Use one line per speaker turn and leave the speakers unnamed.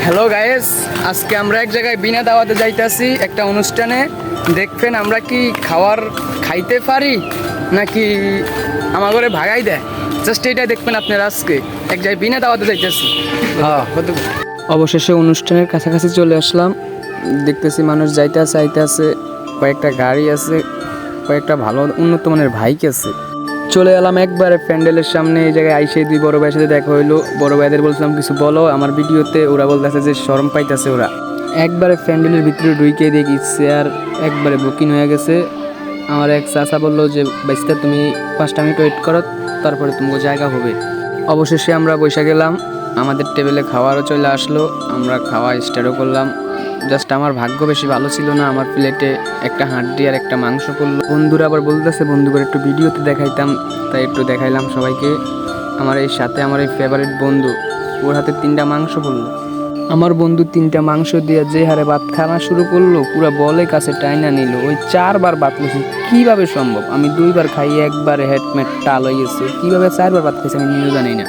Hello guys, আজকে আমরা এক জায়গায় বিনা দাওয়াতে যাইতাছি একটা অনুষ্ঠানে। দেখবেন আমরা কি খাইতে পারি নাকি আমার ঘরে ভাগাই দেয়। জাস্ট এটা দেখবেন আপনারা। আজকে এক জায়গায় বিনা দাওয়াতে যাইতেছি। অবশেষে অনুষ্ঠানের কাছাকাছি চলে আসলাম। দেখতেছি মানুষ আইতে আছে, কয়েকটা গাড়ি আছে, কয়েকটা ভালো উন্নত মানের বাইক আছে। চলে এলাম একবারে প্যান্ডেলের সামনে। এই জায়গায় আইসে দুই বড় ভাইয়ের সাথে দেখা হইলো। বড় ভাইদের বলছিলাম কিছু বলো আমার ভিডিওতে, ওরা বলতেছে যে শরম পাইতেছে ওরা। একবারে প্যান্ডেলের ভিতরে ঢুকে দেখি চেয়ার একবারে বুকিং হয়ে গেছে। আমার এক চাচা বললো যে বাইস্তা তুমি 5টা মিনিট ওয়েট করো, তারপরে তোমার জায়গা হবে। অবশেষে আমরা বসে গেলাম, আমাদের টেবিলে খাওয়ারও চলে আসলো। আমরা খাওয়া স্টার্টও করলাম। জাস্ট আমার ভাগ্য বেশি ভালো ছিল না, আমার প্লেটে একটা হাড্ডি আর একটা মাংস পড়লো। বন্ধুরা আবার বলতেছে বন্ধুদের একটু ভিডিওতে দেখাইতাম, তাই একটু দেখাইলাম সবাইকে। আমার এই ফেভারিট বন্ধু, ওর হাতে 3টা মাংস পড়লো। আমার বন্ধু 3টা মাংস দিয়ে যে হারে ভাত খাওয়া শুরু করলো, পুরো বলে কাছে টাইনা নিল। ওই 4বার ভাত খেয়েছি, কীভাবে সম্ভব? আমি 2বার খাই, একবারে হেডমেট টাল হয়ে গেছে। কীভাবে 4বার ভাত খেয়েছি আমি নিজেও জানি না।